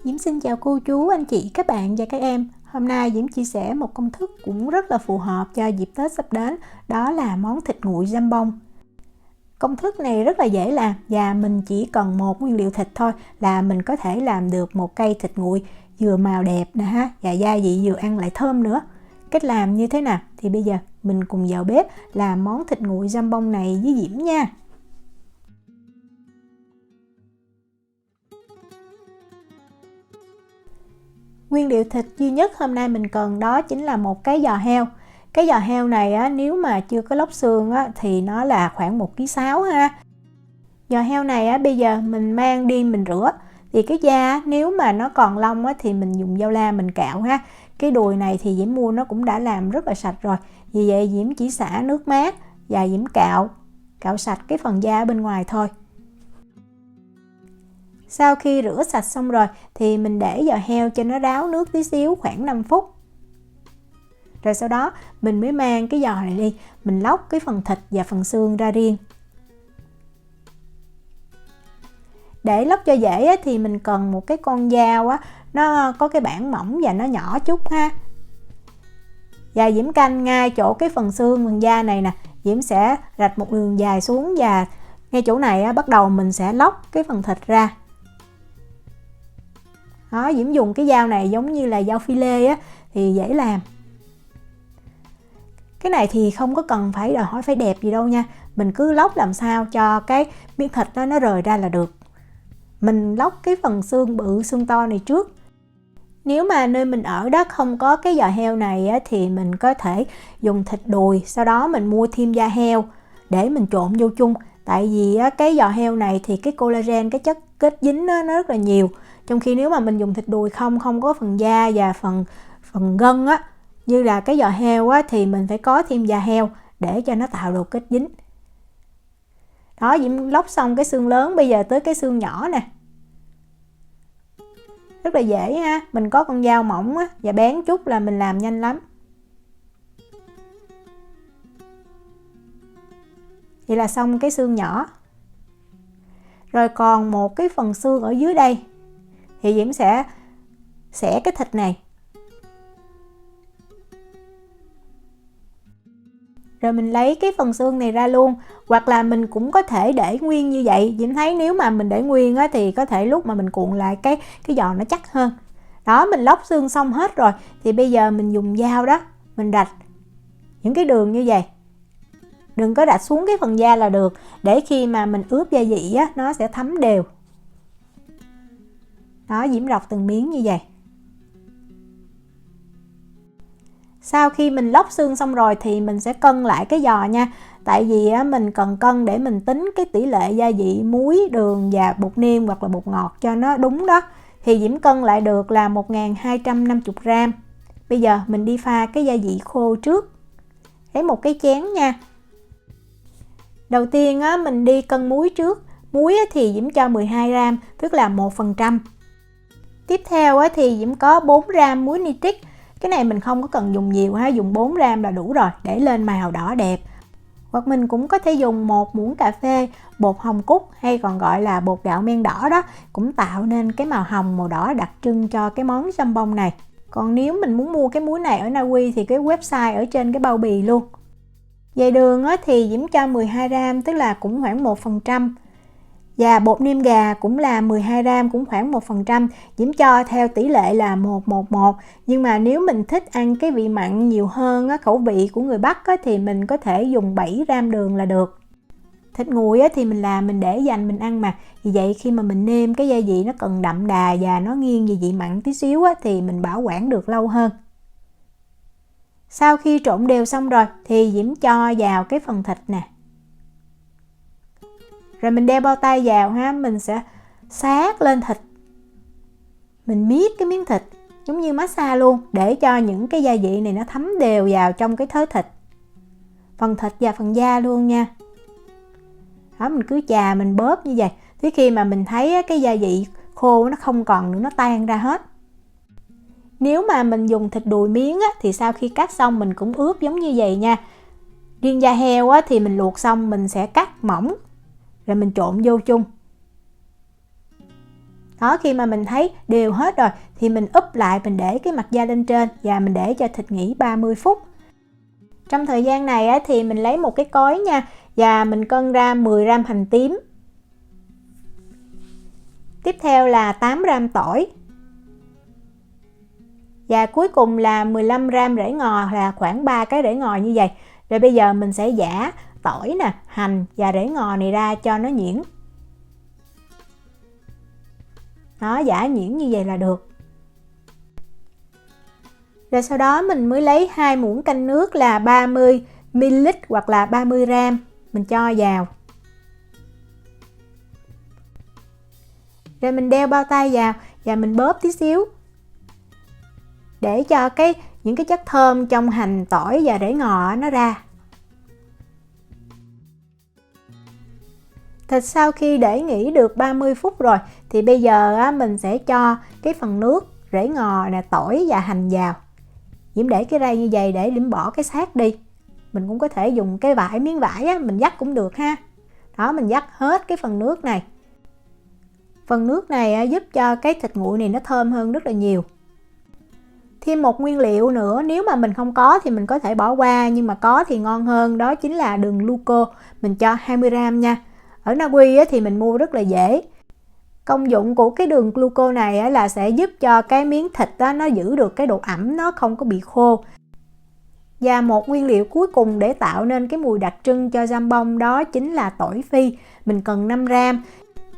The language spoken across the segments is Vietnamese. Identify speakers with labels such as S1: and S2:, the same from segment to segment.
S1: Diễm xin chào cô chú, anh chị, các bạn và các em. Hôm nay Diễm chia sẻ một công thức cũng rất là phù hợp cho dịp Tết sắp đến, đó là món thịt nguội jambon. Công thức này rất là dễ làm và mình chỉ cần một nguyên liệu thịt thôi là mình có thể làm được một cây thịt nguội vừa màu đẹp nè ha, và gia vị vừa ăn lại thơm nữa. Cách làm như thế nào thì bây giờ mình cùng vào bếp làm món thịt nguội jambon này với Diễm nha. Nguyên liệu thịt duy nhất hôm nay mình cần đó chính là một cái giò heo. Cái giò heo này á, nếu mà chưa có lóc xương á, thì nó là khoảng 1,6 kg ha. Giò heo này á, bây giờ mình mang đi mình rửa. Thì cái da nếu mà nó còn lông á, thì mình dùng dao la mình cạo ha. Cái đùi này thì Diễm mua nó cũng đã làm rất là sạch rồi. Vì vậy Diễm chỉ xả nước mát và Diễm cạo sạch cái phần da ở bên ngoài thôi. Sau khi rửa sạch xong rồi thì mình để giò heo cho nó ráo nước tí xíu khoảng 5 phút. Rồi sau đó mình mới mang cái giò này đi, mình lóc cái phần thịt và phần xương ra riêng. Để lóc cho dễ á, thì mình cần một cái con dao á, nó có cái bản mỏng và nó nhỏ chút ha. Và Diễm canh ngay chỗ cái phần xương, phần da này nè, Diễm sẽ rạch một đường dài xuống và ngay chỗ này á, bắt đầu mình sẽ lóc cái phần thịt ra. Đó, Diễm dùng cái dao này giống như là dao phi lê á, thì dễ làm. Cái này thì không có cần phải đòi hỏi phải đẹp gì đâu nha. Mình cứ lóc làm sao cho cái miếng thịt đó nó rời ra là được. Mình lóc cái phần xương bự, xương to này trước. Nếu mà nơi mình ở đó không có cái giò heo này á, thì mình có thể dùng thịt đùi. Sau đó mình mua thêm da heo để mình trộn vô chung. Tại vì á, cái giò heo này thì cái collagen, cái chất kết dính nó rất là nhiều. Trong khi nếu mà mình dùng thịt đùi không có phần da và phần gân á, như là cái giò heo á, thì mình phải có thêm da heo để cho nó tạo độ kết dính. Đó, Diễm lóc xong cái xương lớn, bây giờ tới cái xương nhỏ nè. Rất là dễ ha, mình có con dao mỏng á, và bén chút là mình làm nhanh lắm. Vậy là xong cái xương nhỏ. Rồi còn một cái phần xương ở dưới đây thì Diễm sẽ xẻ cái thịt này. Rồi mình lấy cái phần xương này ra luôn. Hoặc là mình cũng có thể để nguyên như vậy. Diễm thấy nếu mà mình để nguyên á, thì có thể lúc mà mình cuộn lại cái giò nó chắc hơn. Đó, mình lóc xương xong hết rồi. Thì bây giờ mình dùng dao đó, mình rạch những cái đường như vậy. Đừng có rạch xuống cái phần da là được. Để khi mà mình ướp gia vị á, nó sẽ thấm đều. Đó, Diễm rọc từng miếng như vậy. Sau khi mình lóc xương xong rồi thì mình sẽ cân lại cái giò nha. Tại vì mình cần cân để mình tính cái tỷ lệ gia vị muối, đường và bột nêm hoặc là bột ngọt cho nó đúng đó. Thì Diễm cân lại được là 1250g. Bây giờ mình đi pha cái gia vị khô trước. Lấy một cái chén nha. Đầu tiên mình đi cân muối trước. Muối thì Diễm cho 12g, tức là 1%. Tiếp theo thì Diễm có 4g muối nitric. Cái này mình không có cần dùng nhiều ha, dùng 4g là đủ rồi để lên màu đỏ đẹp. Hoặc mình cũng có thể dùng 1 muỗng cà phê bột hồng cúc hay còn gọi là bột gạo men đỏ đó, cũng tạo nên cái màu hồng màu đỏ đặc trưng cho cái món jambon này. Còn nếu mình muốn mua cái muối này ở Na Uy thì cái website ở trên cái bao bì luôn. Về đường thì Diễm cho 12g, tức là cũng khoảng 1%. Và bột nêm gà cũng là 12g, cũng khoảng 1%. Diễm cho theo tỷ lệ là 1:1:1. Nhưng mà nếu mình thích ăn cái vị mặn nhiều hơn, khẩu vị của người Bắc thì mình có thể dùng 7g đường là được. Thịt nguội thì mình để dành mình ăn mà. Vì vậy khi mà mình nêm cái gia vị nó cần đậm đà và nó nghiêng về vị mặn tí xíu thì mình bảo quản được lâu hơn. Sau khi trộn đều xong rồi thì Diễm cho vào cái phần thịt nè. Rồi mình đeo bao tay vào ha, mình sẽ sát lên thịt. Mình miết cái miếng thịt giống như massage luôn, để cho những cái gia vị này nó thấm đều vào trong cái thớ thịt. Phần thịt và phần da luôn nha. Đó, mình cứ chà mình bóp như vậy. Tới khi mà mình thấy cái gia vị khô nó không còn nữa, nó tan ra hết. Nếu mà mình dùng thịt đùi miếng thì sau khi cắt xong mình cũng ướp giống như vậy nha. Riêng da heo thì mình luộc xong mình sẽ cắt mỏng rồi mình trộn vô chung. Đó, khi mà mình thấy đều hết rồi thì mình úp lại, mình để cái mặt da lên trên và mình để cho thịt nghỉ 30 phút. Trong thời gian này thì mình lấy một cái cối nha, và mình cân ra 10 gram hành tím. Tiếp theo là 8 gram tỏi. Và cuối cùng là 15 gram rễ ngò, là khoảng 3 cái rễ ngò như vậy. Rồi bây giờ mình sẽ giã tỏi nè, hành và rễ ngò này ra cho nó nhuyễn. Đó, giã nhuyễn như vậy là được. Rồi sau đó mình mới lấy 2 muỗng canh nước là 30 ml hoặc là 30 gram, mình cho vào. Rồi mình đeo bao tay vào và mình bóp tí xíu để cho những cái chất thơm trong hành, tỏi và rễ ngò nó ra. Thịt sau khi để nghỉ được 30 phút rồi thì bây giờ mình sẽ cho cái phần nước rễ ngò nè, tỏi và hành vào. Diễm để cái rây như vậy để Diễm bỏ cái xác đi. Mình cũng có thể dùng cái miếng vải mình vắt cũng được ha. Đó, mình vắt hết cái phần nước này. Phần nước này giúp cho cái thịt nguội này nó thơm hơn rất là nhiều. Thêm một nguyên liệu nữa, nếu mà mình không có thì mình có thể bỏ qua, nhưng mà có thì ngon hơn, đó chính là đường gluco. Mình cho 20 gram nha. Ở Na Uy thì mình mua rất là dễ. Công dụng của cái đường gluco này là sẽ giúp cho cái miếng thịt nó giữ được cái độ ẩm, nó không có bị khô. Và một nguyên liệu cuối cùng để tạo nên cái mùi đặc trưng cho jambon, đó chính là tỏi phi. Mình cần 5 gram.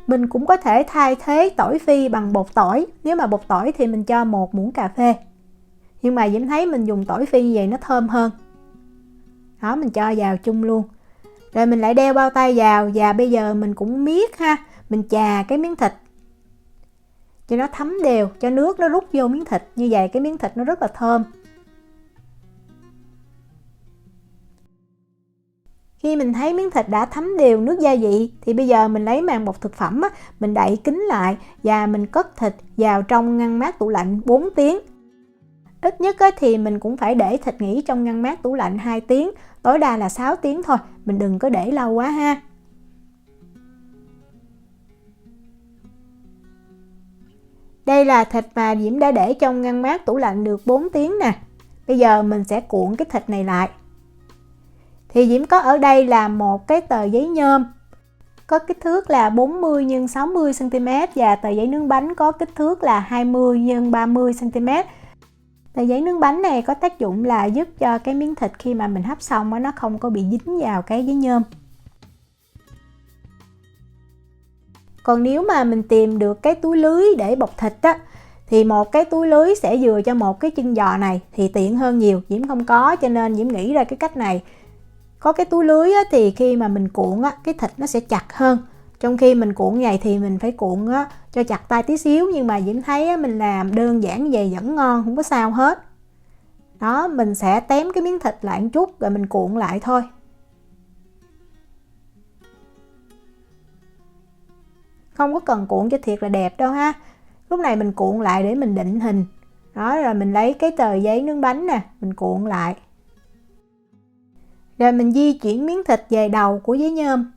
S1: Mình cũng có thể thay thế tỏi phi bằng bột tỏi. Nếu mà bột tỏi thì mình cho 1 muỗng cà phê. Nhưng mà Diễm thấy mình dùng tỏi phi như vậy nó thơm hơn. Đó, mình cho vào chung luôn. Rồi mình lại đeo bao tay vào, và bây giờ mình cũng miết ha. Mình chà cái miếng thịt cho nó thấm đều, cho nước nó rút vô miếng thịt. Như vậy cái miếng thịt nó rất là thơm. Khi mình thấy miếng thịt đã thấm đều nước gia vị thì bây giờ mình lấy màng bọc thực phẩm mình đậy kín lại và mình cất thịt vào trong ngăn mát tủ lạnh 4 tiếng. Ít nhất thì mình cũng phải để thịt nghỉ trong ngăn mát tủ lạnh 2 tiếng, tối đa là 6 tiếng thôi, mình đừng có để lâu quá ha. Đây là thịt mà Diễm đã để trong ngăn mát tủ lạnh được 4 tiếng nè. Bây giờ mình sẽ cuộn cái thịt này lại. Thì Diễm có ở đây là một cái tờ giấy nhôm có kích thước là 40 x 60 cm và tờ giấy nướng bánh có kích thước là 20 x 30 cm. Tờ giấy nướng bánh này có tác dụng là giúp cho cái miếng thịt khi mà mình hấp xong nó không có bị dính vào cái giấy nhôm. Còn nếu mà mình tìm được cái túi lưới để bọc thịt thì một cái túi lưới sẽ vừa cho một cái chân giò này thì tiện hơn nhiều. Diễm không có cho nên Diễm nghĩ ra cái cách này. Có cái túi lưới thì khi mà mình cuộn cái thịt nó sẽ chặt hơn. Trong khi mình cuộn như vậy thì mình phải cuộn cho chặt tay tí xíu, nhưng mà Diễm thấy mình làm đơn giản như vậy vẫn ngon, không có sao hết. Đó, mình sẽ tém cái miếng thịt lại một chút rồi mình cuộn lại thôi. Không có cần cuộn cho thiệt là đẹp đâu ha. Lúc này mình cuộn lại để mình định hình. Đó, rồi mình lấy cái tờ giấy nướng bánh nè, mình cuộn lại. Rồi mình di chuyển miếng thịt về đầu của giấy nhôm,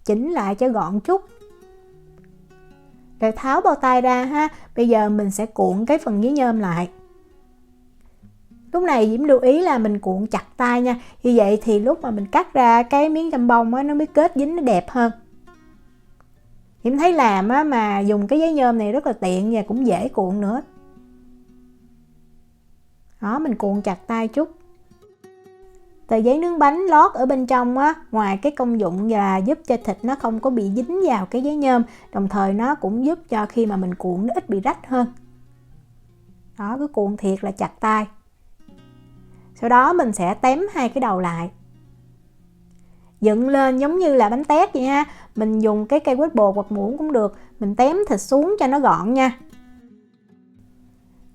S1: chỉnh lại cho gọn chút. Rồi tháo bao tay ra ha. Bây giờ mình sẽ cuộn cái phần giấy nhôm lại. Lúc này Diễm lưu ý là mình cuộn chặt tay nha. Như vậy thì lúc mà mình cắt ra cái miếng jambon nó mới kết dính, nó đẹp hơn. Diễm thấy làm mà dùng cái giấy nhôm này rất là tiện và cũng dễ cuộn nữa. Đó, mình cuộn chặt tay chút. Tờ giấy nướng bánh lót ở bên trong ngoài cái công dụng là giúp cho thịt nó không có bị dính vào cái giấy nhôm, đồng thời nó cũng giúp cho khi mà mình cuộn nó ít bị rách hơn. Đó, cứ cuộn thiệt là chặt tay. Sau đó mình sẽ tém hai cái đầu lại, dựng lên giống như là bánh tét vậy ha. Mình dùng cái cây quét bột hoặc muỗng cũng được, mình tém thịt xuống cho nó gọn nha.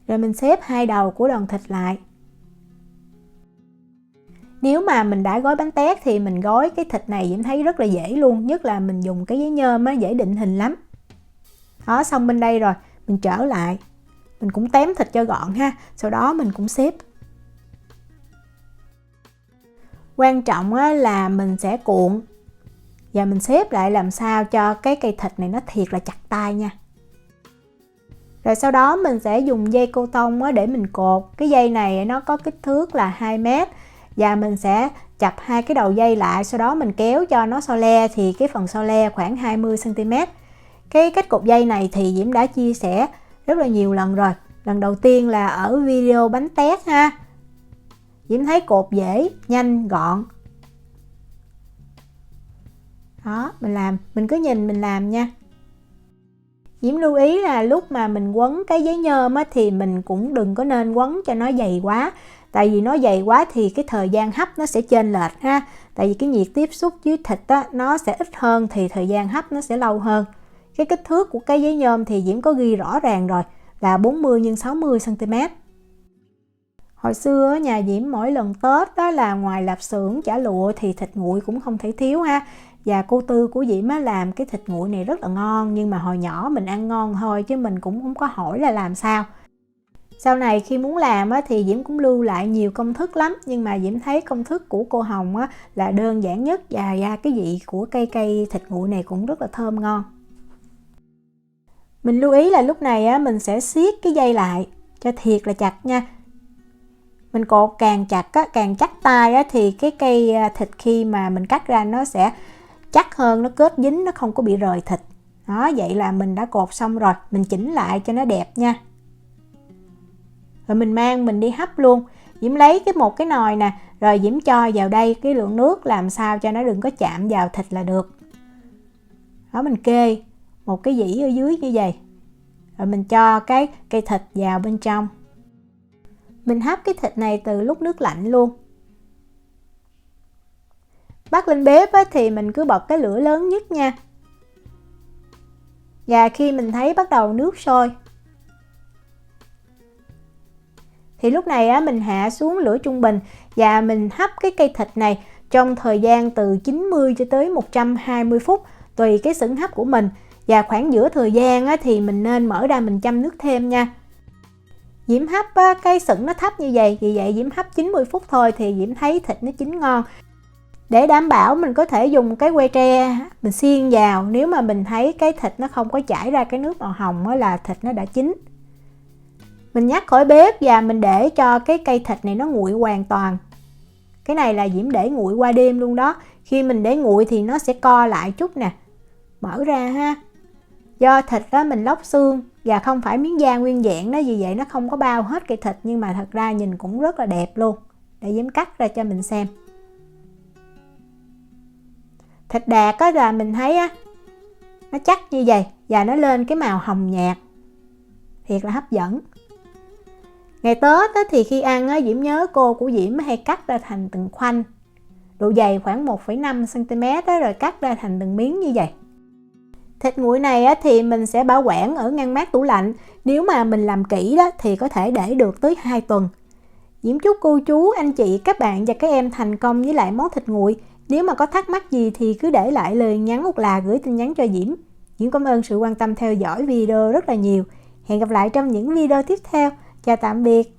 S1: Rồi mình xếp hai đầu của đòn thịt lại. Nếu mà mình đã gói bánh tét thì mình gói cái thịt này Diễm thấy rất là dễ luôn, nhất là mình dùng cái giấy nhôm dễ định hình lắm. Đó, xong bên đây rồi, mình trở lại. Mình cũng tém thịt cho gọn ha, sau đó mình cũng xếp. Quan trọng là mình sẽ cuộn và mình xếp lại làm sao cho cái cây thịt này nó thiệt là chặt tay nha. Rồi sau đó mình sẽ dùng dây cô tông để mình cột. Cái dây này nó có kích thước là 2 mét và mình sẽ chập hai cái đầu dây lại, sau đó mình kéo cho nó so le thì cái phần so le khoảng 20 cm. Cái cách cột dây này thì Diễm đã chia sẻ rất là nhiều lần rồi. Lần đầu tiên là ở video bánh tét ha. Diễm thấy cột dễ, nhanh, gọn. Đó, mình cứ nhìn mình làm nha. Diễm lưu ý là lúc mà mình quấn cái giấy nhôm thì mình cũng đừng có nên quấn cho nó dày quá. Tại vì nó dày quá thì cái thời gian hấp nó sẽ chênh lệch ha. Tại vì cái nhiệt tiếp xúc với thịt nó sẽ ít hơn thì thời gian hấp nó sẽ lâu hơn. Cái kích thước của cái giấy nhôm thì Diễm có ghi rõ ràng rồi, là 40 x 60 cm. Hồi xưa nhà Diễm mỗi lần Tết đó là ngoài lạp xưởng, chả lụa thì thịt nguội cũng không thể thiếu ha. Và cô Tư của Diễm làm cái thịt nguội này rất là ngon, nhưng mà hồi nhỏ mình ăn ngon thôi chứ mình cũng không có hỏi là làm sao. Sau này khi muốn làm thì Diễm cũng lưu lại nhiều công thức lắm, nhưng mà Diễm thấy công thức của cô Hồng là đơn giản nhất và ra cái vị của cây thịt nguội này cũng rất là thơm ngon. Mình lưu ý là lúc này mình sẽ siết cái dây lại cho thiệt là chặt nha. Mình cột càng chặt càng chắc tay thì cái cây thịt khi mà mình cắt ra nó sẽ chắc hơn, nó kết dính, nó không có bị rời thịt. Đó, vậy là mình đã cột xong rồi, mình chỉnh lại cho nó đẹp nha. Rồi mình mang mình đi hấp luôn. Diễm lấy một cái nồi nè, rồi Diễm cho vào đây cái lượng nước làm sao cho nó đừng có chạm vào thịt là được. Đó, mình kê một cái dĩ ở dưới như vậy. Rồi mình cho cái cây thịt vào bên trong. Mình hấp cái thịt này từ lúc nước lạnh luôn. Bắt lên bếp thì mình cứ bật cái lửa lớn nhất nha. Và khi mình thấy bắt đầu nước sôi thì lúc này mình hạ xuống lửa trung bình và mình hấp cái cây thịt này trong thời gian từ 90 cho tới 120 phút tùy cái xửng hấp của mình. Và khoảng giữa thời gian thì mình nên mở ra mình châm nước thêm nha. Diễm hấp cái xửng nó thấp như vậy, vì vậy Diễm hấp 90 phút thôi thì Diễm thấy thịt nó chín ngon. Để đảm bảo mình có thể dùng cái que tre mình xiên vào, nếu mà mình thấy cái thịt nó không có chảy ra cái nước màu hồng là thịt nó đã chín. Mình nhắc khỏi bếp và mình để cho cái cây thịt này nó nguội hoàn toàn. Cái này là Diễm để nguội qua đêm luôn đó. Khi mình để nguội thì nó sẽ co lại chút nè. Mở ra ha. Do thịt mình lóc xương và không phải miếng da nguyên vẹn đó, vì vậy nó không có bao hết cây thịt, nhưng mà thật ra nhìn cũng rất là đẹp luôn. Để Diễm cắt ra cho mình xem. Thịt đạt là mình thấy nó chắc như vậy và nó lên cái màu hồng nhạt, thiệt là hấp dẫn. Ngày Tết thì khi ăn Diễm nhớ cô của Diễm hay cắt ra thành từng khoanh, độ dày khoảng 1,5 cm rồi cắt ra thành từng miếng như vậy. Thịt nguội này thì mình sẽ bảo quản ở ngăn mát tủ lạnh. Nếu mà mình làm kỹ thì có thể để được tới 2 tuần. Diễm chúc cô chú, anh chị, các bạn và các em thành công với lại món thịt nguội. Nếu mà có thắc mắc gì thì cứ để lại lời nhắn hoặc là gửi tin nhắn cho Diễm. Diễm cảm ơn sự quan tâm theo dõi video rất là nhiều. Hẹn gặp lại trong những video tiếp theo. Chào tạm biệt.